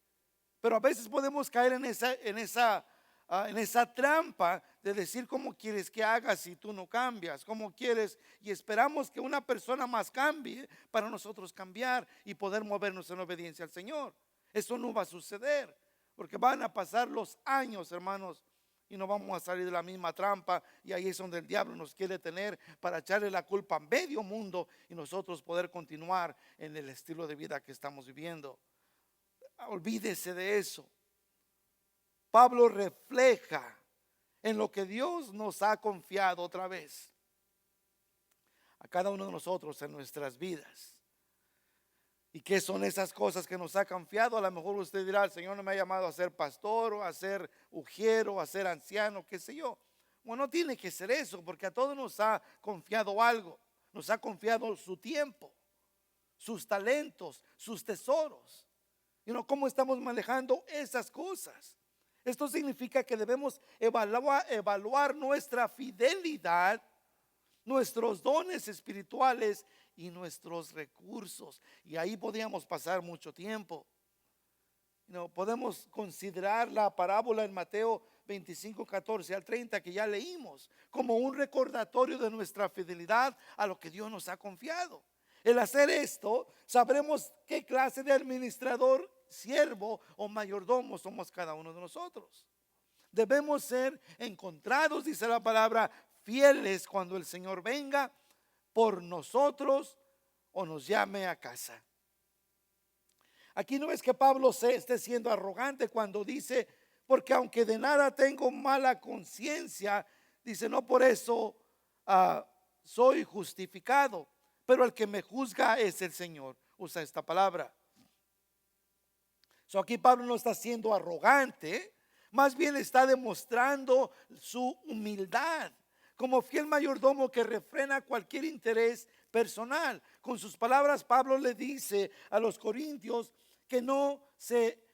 Pero a veces podemos caer en esa trampa de decir, ¿cómo quieres que haga si tú no cambias? ¿Cómo quieres? Y esperamos que una persona más cambie para nosotros cambiar y poder movernos en obediencia al Señor. Eso no va a suceder, porque van a pasar los años, hermanos, y no vamos a salir de la misma trampa. Y ahí es donde el diablo nos quiere tener, para echarle la culpa a medio mundo y nosotros poder continuar en el estilo de vida que estamos viviendo. Olvídese de eso. Pablo refleja en lo que Dios nos ha confiado otra vez a cada uno de nosotros en nuestras vidas. ¿Y qué son esas cosas que nos ha confiado? A lo mejor usted dirá, el Señor no me ha llamado a ser pastor, o a ser ujiero, a ser anciano, qué sé yo. Bueno, no tiene que ser eso, porque a todos nos ha confiado algo. Nos ha confiado su tiempo, sus talentos, sus tesoros. ¿Cómo estamos manejando esas cosas? Esto significa que debemos evaluar nuestra fidelidad, nuestros dones espirituales y nuestros recursos. Y ahí podríamos pasar mucho tiempo. Podemos considerar la parábola en Mateo 25, 14 al 30 que ya leímos, como un recordatorio de nuestra fidelidad a lo que Dios nos ha confiado. El hacer esto, sabremos qué clase de administrador, siervo o mayordomo somos cada uno de nosotros. Debemos ser encontrados, dice la palabra, fieles cuando el Señor venga por nosotros o nos llame a casa. Aquí no es que Pablo se esté siendo arrogante cuando dice, porque aunque de nada tengo mala conciencia, dice, no por eso soy justificado, pero el que me juzga es el Señor. Usa esta palabra. Aquí Pablo no está siendo arrogante, más bien está demostrando su humildad como fiel mayordomo que refrena cualquier interés personal. Con sus palabras, Pablo le dice a los corintios que no se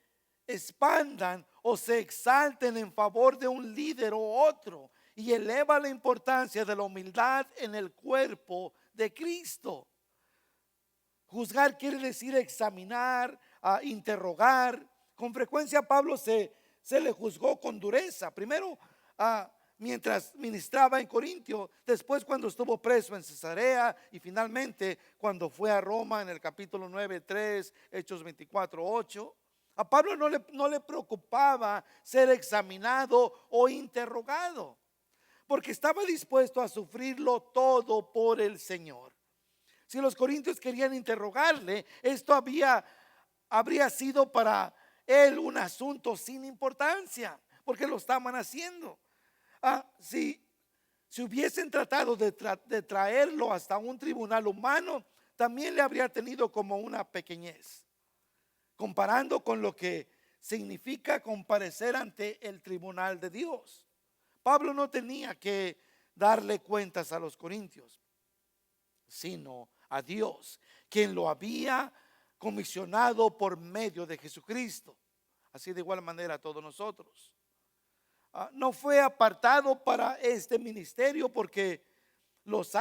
expandan o se exalten en favor de un líder o otro, y eleva la importancia de la humildad en el cuerpo de Cristo. Juzgar quiere decir examinar, interrogar. Con frecuencia Pablo se le juzgó con dureza. Primero mientras ministraba en Corintio, después cuando estuvo preso en Cesarea y finalmente cuando fue a Roma en el capítulo 9:3, Hechos 24:8. A Pablo no le preocupaba ser examinado o interrogado, porque estaba dispuesto a sufrirlo todo por el Señor. Si los corintios querían interrogarle, esto habría sido para él un asunto sin importancia, porque lo estaban haciendo. Si hubiesen tratado de traerlo hasta un tribunal humano, también le habría tenido como una pequeñez, comparando con lo que significa comparecer ante el tribunal de Dios. Pablo no tenía que darle cuentas a los corintios, sino a Dios, quien lo había comisionado por medio de Jesucristo. Así de igual manera a todos nosotros. No fue apartado para este ministerio porque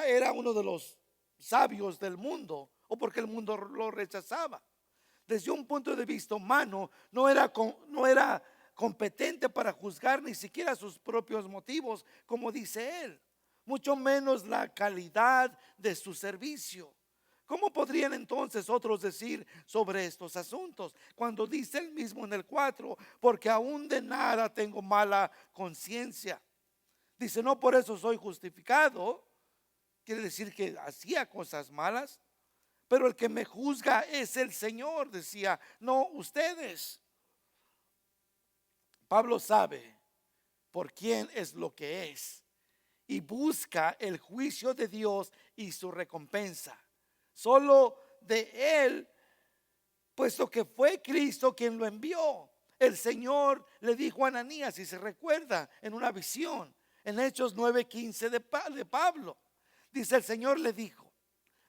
era uno de los sabios del mundo o porque el mundo lo rechazaba. Desde un punto de vista humano, no era competente para juzgar ni siquiera sus propios motivos, como dice él, mucho menos la calidad de su servicio. ¿Cómo podrían entonces otros decir sobre estos asuntos? Cuando dice él mismo en el 4, porque aún de nada tengo mala conciencia. Dice, no por eso soy justificado. Quiere decir que hacía cosas malas, pero el que me juzga es el Señor, decía, no ustedes. Pablo sabe por quién es lo que es y busca el juicio de Dios y su recompensa. Solo de él, puesto que fue Cristo quien lo envió. El Señor le dijo a Ananías, si se recuerda, en una visión, en Hechos 9:15 de Pablo. Dice, el Señor le dijo,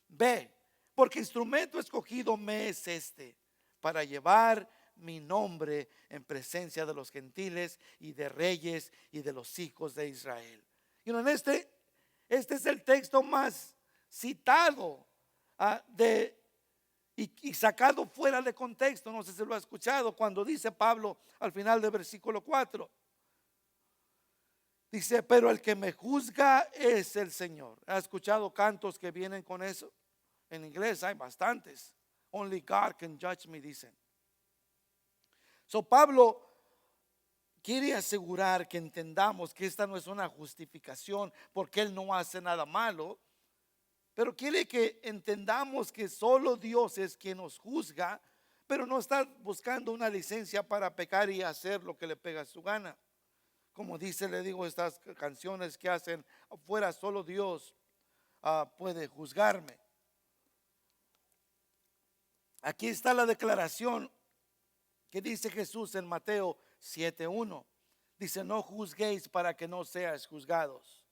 ve, porque instrumento escogido me es este, para llevar mi nombre en presencia de los gentiles y de reyes y de los hijos de Israel. Y este es el texto más citado y sacado fuera de contexto. No sé si lo ha escuchado cuando dice Pablo al final del versículo 4. Dice, pero el que me juzga es el Señor. ¿Ha escuchado cantos que vienen con eso? En inglés hay bastantes. Only God can judge me, dicen. Pablo quiere asegurar que entendamos que esta no es una justificación porque él no hace nada malo, pero quiere que entendamos que solo Dios es quien nos juzga, pero no está buscando una licencia para pecar y hacer lo que le pega a su gana. Como dice, le digo, estas canciones que hacen afuera, solo Dios puede juzgarme. Aquí está la declaración que dice Jesús en Mateo 7:1. Dice, no juzguéis para que no seáis juzgados.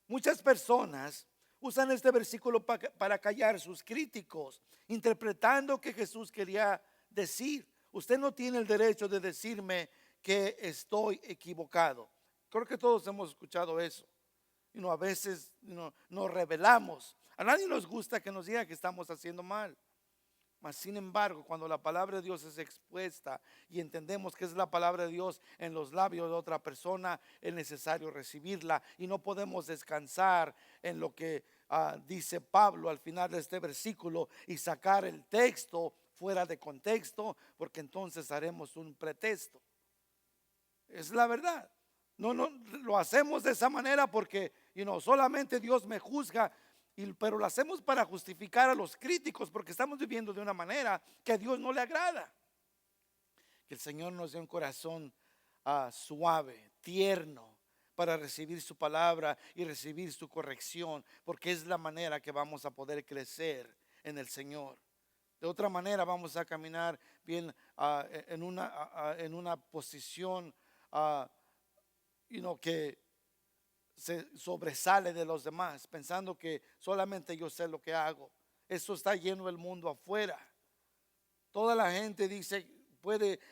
Muchas personas usan este versículo para callar sus críticos, interpretando que Jesús quería decir, usted no tiene el derecho de decirme que estoy equivocado. Creo que todos hemos escuchado eso. A veces nos rebelamos. A nadie nos gusta que nos digan que estamos haciendo mal. Mas sin embargo, cuando la palabra de Dios es expuesta y entendemos que es la palabra de Dios en los labios de otra persona, es necesario recibirla y no podemos descansar en lo que dice Pablo al final de este versículo, y sacar el texto fuera de contexto, porque entonces haremos un pretexto. Es la verdad. No, no lo hacemos de esa manera porque solamente Dios me juzga, pero lo hacemos para justificar a los críticos, porque estamos viviendo de una manera que a Dios no le agrada. Que el Señor nos dé un corazón suave, tierno, para recibir su palabra y recibir su corrección, porque es la manera que vamos a poder crecer en el Señor. De otra manera vamos a caminar bien en una posición que se sobresale de los demás, pensando que solamente yo sé lo que hago. Eso está lleno el mundo afuera. Toda la gente dice,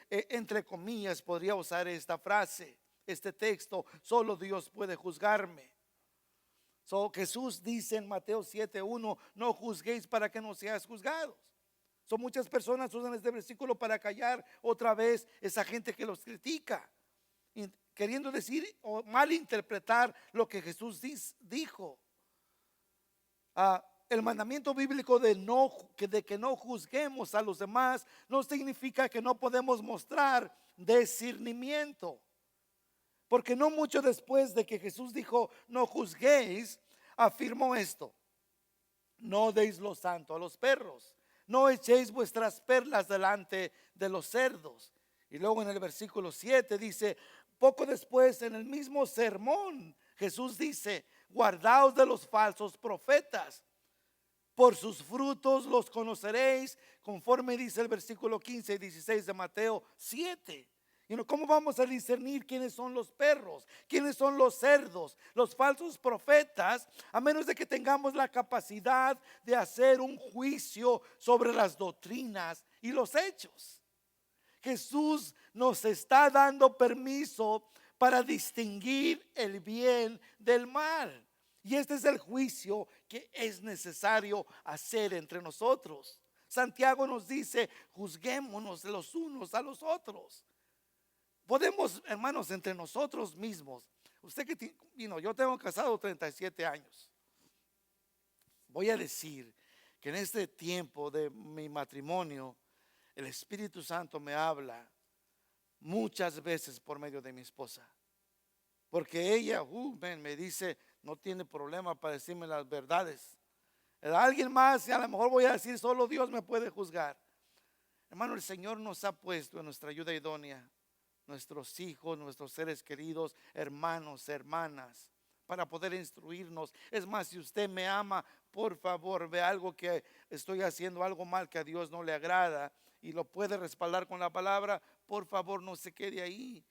entre comillas, podría usar esta frase, este texto: solo Dios puede juzgarme. Jesús dice en Mateo 7:1, no juzguéis para que no seáis juzgados. Muchas personas usan este versículo para callar otra vez esa gente que los critica, queriendo decir o malinterpretar lo que Jesús dijo. El mandamiento bíblico de que no juzguemos a los demás no significa que no podemos mostrar discernimiento, porque no mucho después de que Jesús dijo no juzguéis, afirmó esto: no deis lo santo a los perros, no echéis vuestras perlas delante de los cerdos. Y luego en el versículo 7 dice, poco después en el mismo sermón, Jesús dice, guardaos de los falsos profetas, por sus frutos los conoceréis, conforme dice el versículo 15 y 16 de Mateo 7. ¿Cómo vamos a discernir quiénes son los perros, quiénes son los cerdos, los falsos profetas, a menos de que tengamos la capacidad de hacer un juicio sobre las doctrinas y los hechos? Jesús nos está dando permiso para distinguir el bien del mal, y este es el juicio que es necesario hacer entre nosotros. Santiago nos dice, juzguémonos los unos a los otros. Podemos, hermanos, entre nosotros mismos. Usted que yo tengo casado 37 años. Voy a decir que en este tiempo de mi matrimonio, el Espíritu Santo me habla muchas veces por medio de mi esposa, porque ella me dice, no tiene problema para decirme las verdades. Alguien más, y a lo mejor voy a decir, solo Dios me puede juzgar. Hermano, el Señor nos ha puesto en nuestra ayuda idónea nuestros hijos, nuestros seres queridos, hermanos, hermanas, para poder instruirnos. Es más, si usted me ama, por favor, ve algo que estoy haciendo, algo mal que a Dios no le agrada, y lo puede respaldar con la palabra, por favor, no se quede ahí.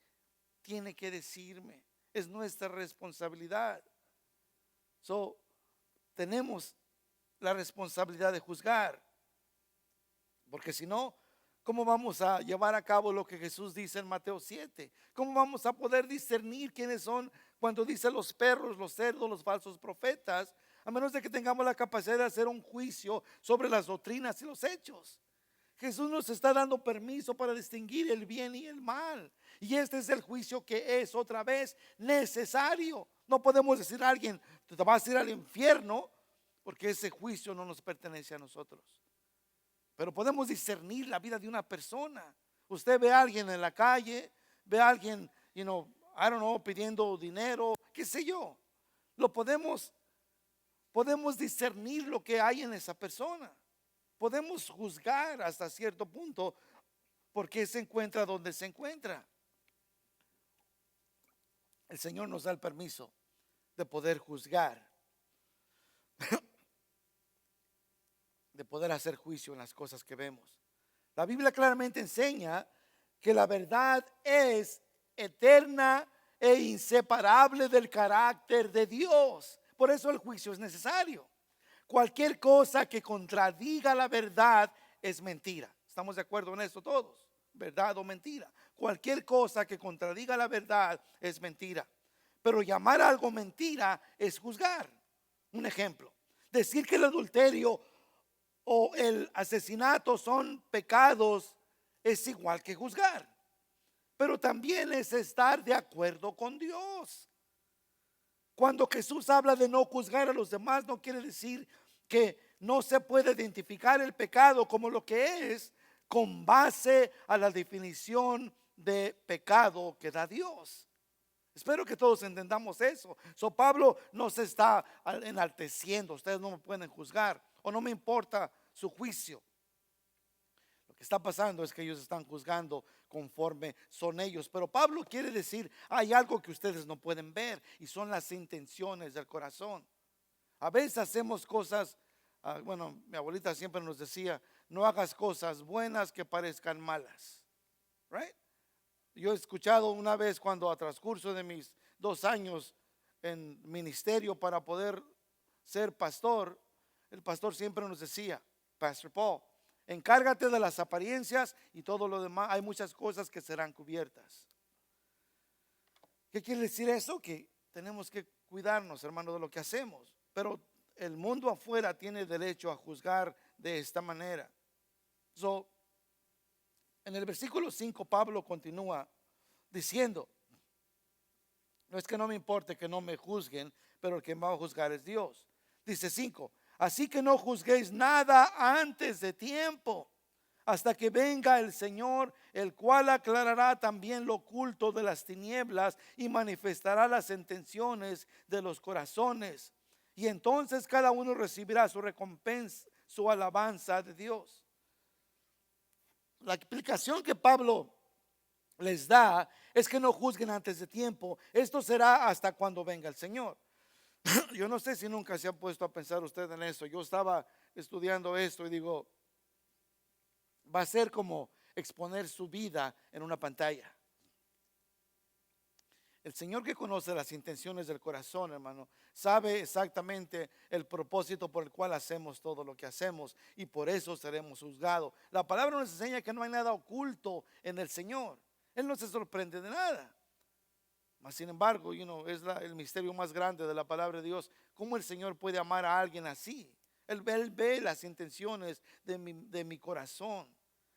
Tiene que decirme. Es nuestra responsabilidad. Tenemos la responsabilidad de juzgar, porque si no, ¿cómo vamos a llevar a cabo lo que Jesús dice en Mateo 7? ¿Cómo vamos a poder discernir quiénes son cuando dice los perros, los cerdos, los falsos profetas, a menos de que tengamos la capacidad de hacer un juicio sobre las doctrinas y los hechos? Jesús nos está dando permiso para distinguir el bien y el mal, y este es el juicio que es otra vez necesario. No podemos decir a alguien, te vas a ir al infierno, porque ese juicio no nos pertenece a nosotros. Pero podemos discernir la vida de una persona. Usted ve a alguien en la calle, ve a alguien, pidiendo dinero, qué sé yo. Podemos discernir lo que hay en esa persona. Podemos juzgar hasta cierto punto porque se encuentra donde se encuentra. El Señor nos da el permiso de poder juzgar, de poder hacer juicio en las cosas que vemos. La Biblia claramente enseña que la verdad es eterna e inseparable del carácter de Dios. Por eso el juicio es necesario. Cualquier cosa que contradiga la verdad es mentira. ¿Estamos de acuerdo en esto todos? ¿Verdad o mentira? Cualquier cosa que contradiga la verdad es mentira. Pero llamar a algo mentira es juzgar. Un ejemplo: decir que el adulterio o el asesinato son pecados es igual que juzgar, pero también es estar de acuerdo con Dios. Cuando Jesús habla de no juzgar a los demás, no quiere decir que no se puede identificar el pecado como lo que es con base a la definición de pecado que da Dios. Espero que todos entendamos eso. Pablo no se está enalteciendo. Ustedes no me pueden juzgar o no me importa su juicio. Lo que está pasando es que ellos están juzgando conforme son ellos. Pero Pablo quiere decir, hay algo que ustedes no pueden ver y son las intenciones del corazón. A veces hacemos cosas, bueno, mi abuelita siempre nos decía, no hagas cosas buenas que parezcan malas. Right? Yo he escuchado una vez cuando a transcurso de mis 2 años en ministerio para poder ser pastor, el pastor siempre nos decía, Pastor Paul, encárgate de las apariencias y todo lo demás, hay muchas cosas que serán cubiertas. ¿Qué quiere decir eso? Que tenemos que cuidarnos, hermano, de lo que hacemos. Pero el mundo afuera tiene derecho a juzgar de esta manera. En el versículo 5 Pablo continúa diciendo, no es que no me importe que no me juzguen, pero el que me va a juzgar es Dios. Dice 5, así que no juzguéis nada antes de tiempo, hasta que venga el Señor, el cual aclarará también lo oculto de las tinieblas y manifestará las intenciones de los corazones. Y entonces cada uno recibirá su recompensa, su alabanza de Dios. La explicación que Pablo les da es que no juzguen antes de tiempo. Esto será hasta cuando venga el Señor. Yo no sé si nunca se ha puesto a pensar usted en eso. Yo estaba estudiando esto y digo, va a ser como exponer su vida en una pantalla. El Señor, que conoce las intenciones del corazón, hermano, sabe exactamente el propósito por el cual hacemos todo lo que hacemos, y por eso seremos juzgados. La palabra nos enseña que no hay nada oculto en el Señor. Él no se sorprende de nada. Mas sin embargo, es el misterio más grande de la palabra de Dios. ¿Cómo el Señor puede amar a alguien así? Él ve las intenciones de mi corazón.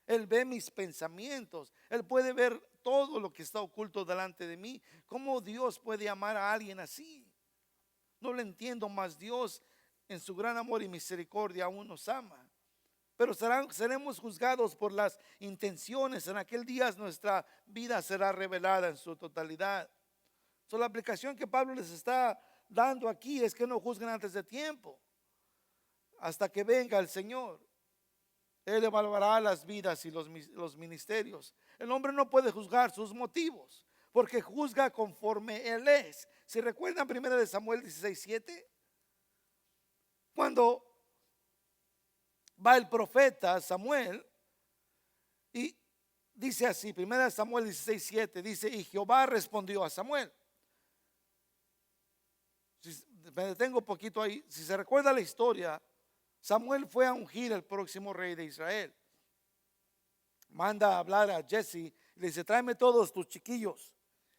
Él ve mis pensamientos. Él puede ver todo lo que está oculto delante de mí. ¿Cómo Dios puede amar a alguien así? No lo entiendo, más Dios en su gran amor y misericordia aún nos ama. Pero seremos juzgados por las intenciones. En aquel día nuestra vida será revelada en su totalidad. La aplicación que Pablo les está dando aquí es que no juzguen antes de tiempo, hasta que venga el Señor. Él evaluará las vidas y los ministerios. El hombre no puede juzgar sus motivos, porque juzga conforme Él es. ¿Se recuerdan 1 Samuel 16:7? Cuando va el profeta Samuel y dice así, 1 Samuel 16:7, dice, y Jehová respondió a Samuel. Me detengo un poquito ahí. Si se recuerda la historia, Samuel fue a ungir al próximo rey de Israel. Manda a hablar a Jesse y le dice, tráeme todos tus chiquillos.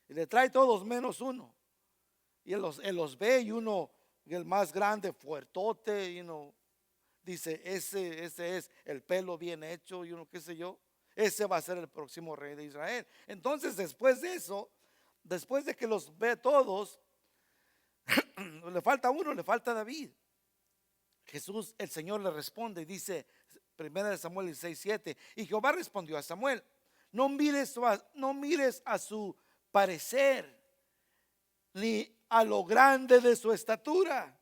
Y le trae todos menos uno. Y él los ve, y uno, el más grande, fuertote, dice, ese es el pelo bien hecho, y uno, qué sé yo, ese va a ser el próximo rey de Israel. Entonces, después de eso, después de que los ve todos, le falta uno, le falta David. Jesús, el Señor, le responde y dice, 1 Samuel 16:7, y Jehová respondió a Samuel, no mires a su parecer, ni a lo grande de su estatura,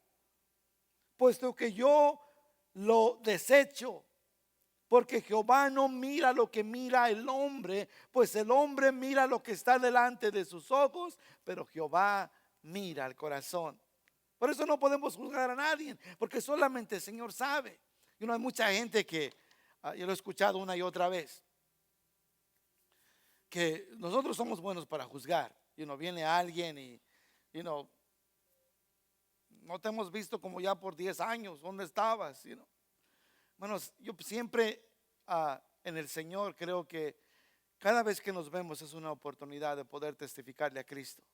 puesto que yo lo desecho. Porque Jehová no mira lo que mira el hombre, pues el hombre mira lo que está delante de sus ojos, pero Jehová mira el corazón. Por eso no podemos juzgar a nadie, porque solamente el Señor sabe. Hay mucha gente que, yo lo he escuchado una y otra vez, que nosotros somos buenos para juzgar. Viene alguien y, no te hemos visto como ya por 10 años, ¿dónde estabas? Bueno, yo siempre en el Señor creo que cada vez que nos vemos es una oportunidad de poder testificarle a Cristo.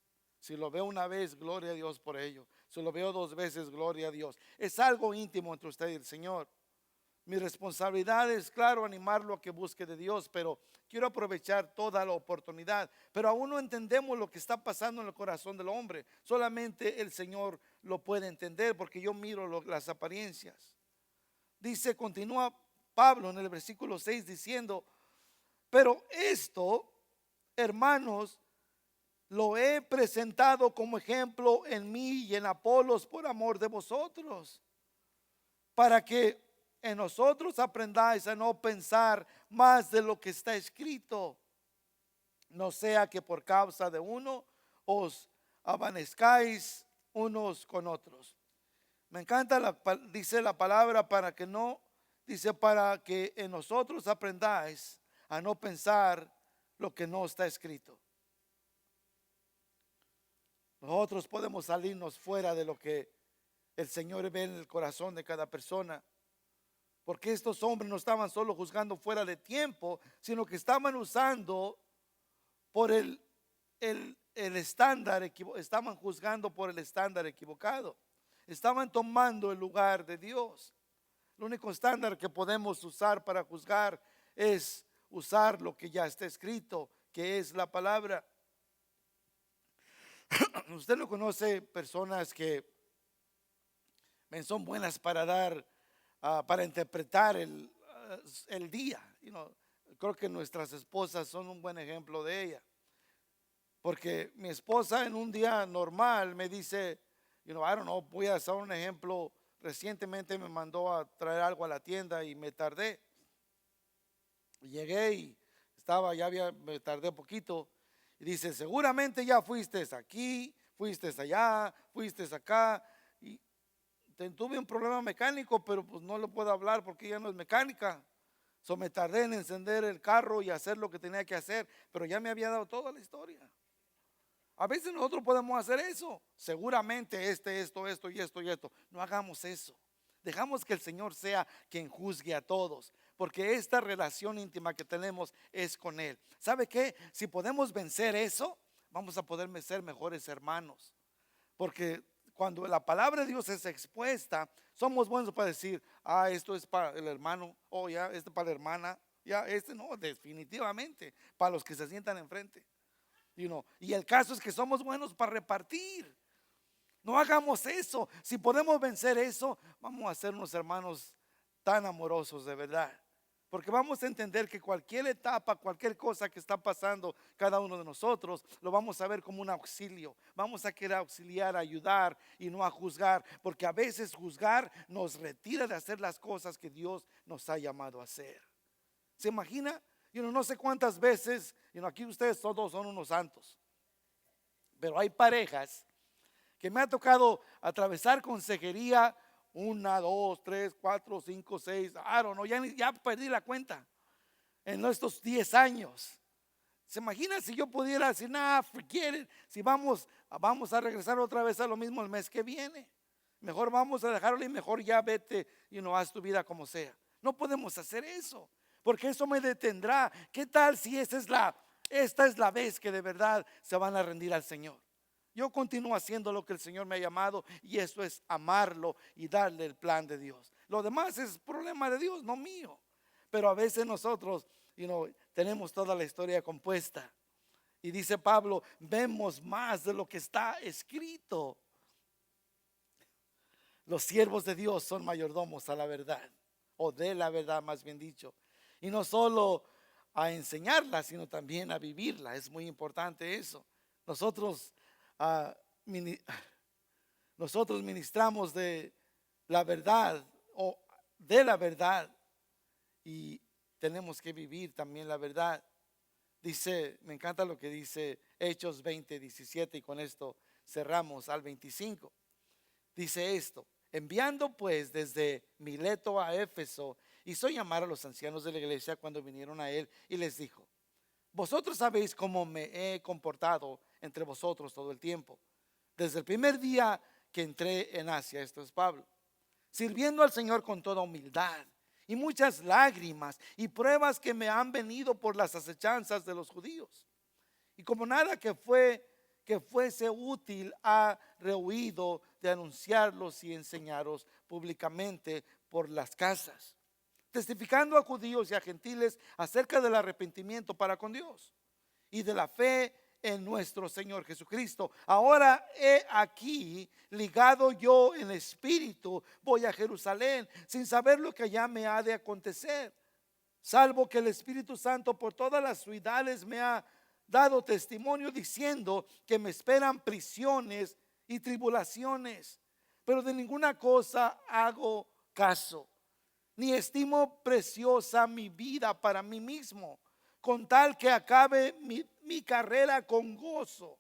Si lo veo una vez, gloria a Dios por ello. Si lo veo 2 veces, gloria a Dios. Es algo íntimo entre usted y el Señor. Mi responsabilidad es, claro, animarlo a que busque de Dios, pero quiero aprovechar toda la oportunidad. Pero aún no entendemos lo que está pasando en el corazón del hombre. Solamente el Señor lo puede entender, porque yo miro las apariencias. Dice, continúa Pablo en el versículo 6 diciendo: pero esto, hermanos, lo he presentado como ejemplo en mí y en Apolos por amor de vosotros, para que en nosotros aprendáis a no pensar más de lo que está escrito, no sea que por causa de uno os avanezcáis unos con otros. Me encanta, dice la palabra, para que no, dice, para que en nosotros aprendáis a no pensar lo que no está escrito. Nosotros podemos salirnos fuera de lo que el Señor ve en el corazón de cada persona, porque estos hombres no estaban solo juzgando fuera de tiempo, sino que estaban usando por el estándar, estaban juzgando por el estándar equivocado. Estaban tomando el lugar de Dios. El único estándar que podemos usar para juzgar es usar lo que ya está escrito, que es la palabra. Usted no conoce personas que son buenas para dar, para interpretar el día. Creo que nuestras esposas son un buen ejemplo de ella. Porque mi esposa en un día normal me dice, I don't know, voy a hacer un ejemplo. Recientemente me mandó a traer algo a la tienda y me tardé. Llegué y me tardé poquito. Y dice, seguramente ya fuiste aquí, fuiste allá, fuiste acá. Y tuve un problema mecánico, pero pues no lo puedo hablar porque ella no es mecánica. Me tardé en encender el carro y hacer lo que tenía que hacer, pero ya me había dado toda la historia. A veces nosotros podemos hacer eso. Seguramente esto y esto y esto. No hagamos eso. Dejamos que el Señor sea quien juzgue a todos, porque esta relación íntima que tenemos es con Él. ¿Sabe qué? Si podemos vencer eso, vamos a poder ser mejores hermanos. Porque cuando la palabra de Dios es expuesta, somos buenos para decir, esto es para el hermano, ya, este para la hermana, ya, este no, definitivamente, para los que se sientan enfrente. Y el caso es que somos buenos para repartir. No hagamos eso. Si podemos vencer eso, vamos a ser unos hermanos tan amorosos de verdad. Porque vamos a entender que cualquier etapa, cualquier cosa que está pasando cada uno de nosotros, lo vamos a ver como un auxilio. Vamos a querer auxiliar, ayudar y no a juzgar. Porque a veces juzgar nos retira de hacer las cosas que Dios nos ha llamado a hacer. ¿Se imagina? No sé cuántas veces, aquí ustedes todos son unos santos, pero hay parejas que me ha tocado atravesar consejería 1, 2, 3, 4, 5, 6, ya perdí la cuenta en estos 10 años. ¿Se imagina si yo pudiera decir, forget it, si vamos a regresar otra vez a lo mismo el mes que viene? Mejor vamos a dejarlo y mejor ya vete, haz tu vida como sea. No podemos hacer eso, porque eso me detendrá. ¿Qué tal si esta es la vez que de verdad se van a rendir al Señor? Yo continúo haciendo lo que el Señor me ha llamado, y eso es amarlo y darle el plan de Dios. Lo demás es problema de Dios, no mío. Pero a veces nosotros, tenemos toda la historia compuesta. Y dice Pablo, vemos más de lo que está escrito. Los siervos de Dios son mayordomos a la verdad, o de la verdad más bien dicho. Y no solo a enseñarla, sino también a vivirla. Es muy importante eso. Nosotros ministramos de la verdad o de la verdad, y tenemos que vivir también la verdad. Dice, me encanta lo que dice Hechos 20:17, y con esto cerramos al 25. Dice esto: enviando pues desde Mileto a Éfeso, hizo llamar a los ancianos de la iglesia cuando vinieron a él, y les dijo: vosotros sabéis cómo me he comportado entre vosotros todo el tiempo, desde el primer día que entré en Asia. Esto es Pablo, sirviendo al Señor con toda humildad y muchas lágrimas y pruebas que me han venido por las acechanzas de los judíos. Y como nada que fuese útil ha rehuido de anunciarlos y enseñaros públicamente por las casas. testificando a judíos y a gentiles acerca del arrepentimiento para con Dios y de la fe en nuestro Señor Jesucristo. Ahora he aquí, ligado yo en espíritu, voy a Jerusalén, sin saber lo que allá me ha de acontecer, salvo que el Espíritu Santo por todas las ciudades me ha dado testimonio diciendo que me esperan prisiones y tribulaciones. Pero de ninguna cosa hago caso, ni estimo preciosa mi vida para mí mismo, con tal que acabe mi carrera con gozo,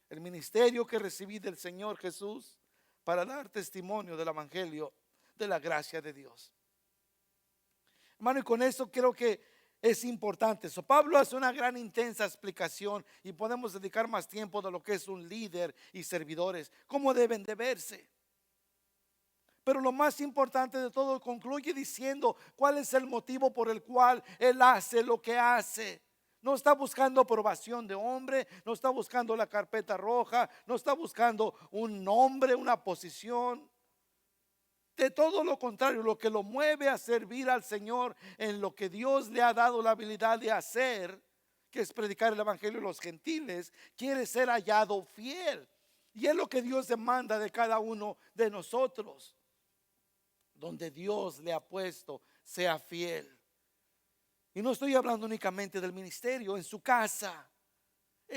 el ministerio que recibí del Señor Jesús, para dar testimonio del evangelio de la gracia de Dios. Hermano, y con eso creo que es importante. Pablo hace una gran intensa explicación y podemos dedicar más tiempo de lo que es un líder y servidores, cómo deben de verse. Pero lo más importante de todo, concluye diciendo cuál es el motivo por el cual él hace lo que hace. No está buscando aprobación de hombre, no está buscando la carpeta roja, no está buscando un nombre, una posición. De todo lo contrario, lo que lo mueve a servir al Señor en lo que Dios le ha dado la habilidad de hacer, que es predicar el evangelio a los gentiles, quiere ser hallado fiel. Y es lo que Dios demanda de cada uno de nosotros. Donde Dios le ha puesto, sea fiel. Y no estoy hablando únicamente del ministerio, en su casa.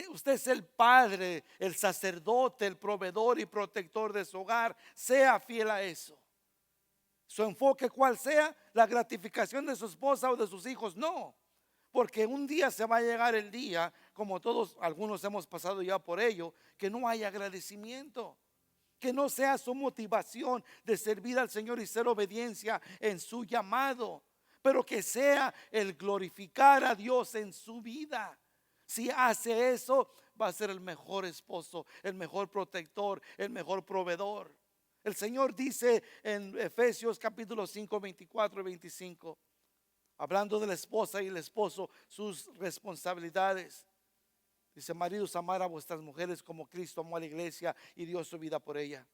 Usted es el padre, el sacerdote, el proveedor y protector de su hogar. Sea fiel a eso. Su enfoque cual sea, la gratificación de su esposa o de sus hijos, no. Porque un día se va a llegar el día, como todos, algunos hemos pasado ya por ello, que no hay agradecimiento. Que no sea su motivación de servir al Señor y ser obediencia en su llamado, pero que sea el glorificar a Dios en su vida. Si hace eso, va a ser el mejor esposo, el mejor protector, el mejor proveedor. El Señor dice en Efesios capítulo 5, 24 y 25, hablando de la esposa y el esposo, sus responsabilidades. Dice: maridos, amar a vuestras mujeres como Cristo amó a la iglesia y dio su vida por ella.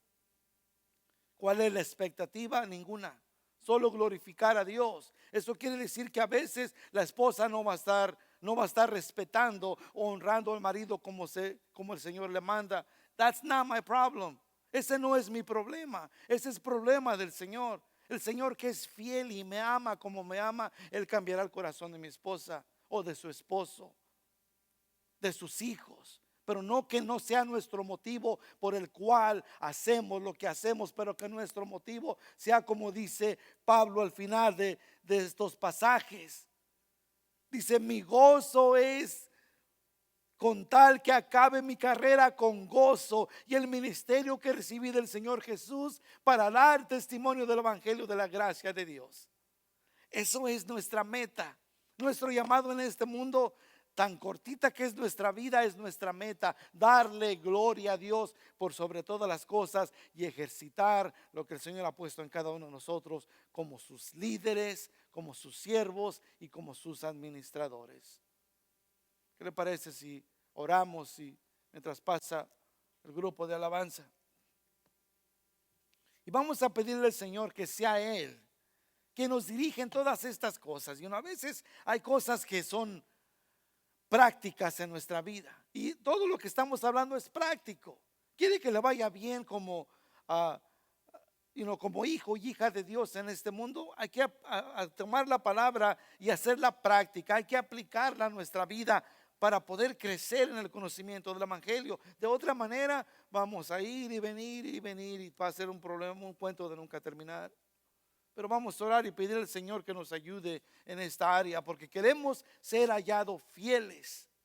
¿Cuál es la expectativa? Ninguna. Solo glorificar a Dios. Eso quiere decir que a veces la esposa no va a estar respetando o honrando al marido como el Señor le manda. That's not my problem. Ese no es mi problema. Ese es problema del Señor. El Señor, que es fiel y me ama como me ama, Él cambiará el corazón de mi esposa o de su esposo, de sus hijos, pero no que no sea nuestro motivo por el cual hacemos lo que hacemos, pero que nuestro motivo sea como dice Pablo al final de estos pasajes. Dice: mi gozo es con tal que acabe mi carrera con gozo y el ministerio que recibí del Señor Jesús, para dar testimonio del evangelio de la gracia de Dios. Eso es nuestra meta. Nuestro llamado en este mundo tan cortita que es nuestra vida, es nuestra meta: darle gloria a Dios por sobre todas las cosas y ejercitar lo que el Señor ha puesto en cada uno de nosotros como sus líderes, como sus siervos y como sus administradores. ¿Qué le parece si oramos y mientras pasa el grupo de alabanza? Y vamos a pedirle al Señor que sea Él que nos dirige en todas estas cosas. Y a veces hay cosas que son prácticas en nuestra vida, y todo lo que estamos hablando es práctico. Quiere que le vaya bien como como hijo y hija de Dios en este mundo. Hay que tomar la palabra y hacerla práctica. Hay que aplicarla a nuestra vida para poder crecer en el conocimiento del evangelio. De otra manera vamos a ir y venir y va a ser un problema, un cuento de nunca terminar. Pero vamos a orar y pedir al Señor que nos ayude en esta área, porque queremos ser hallados fieles.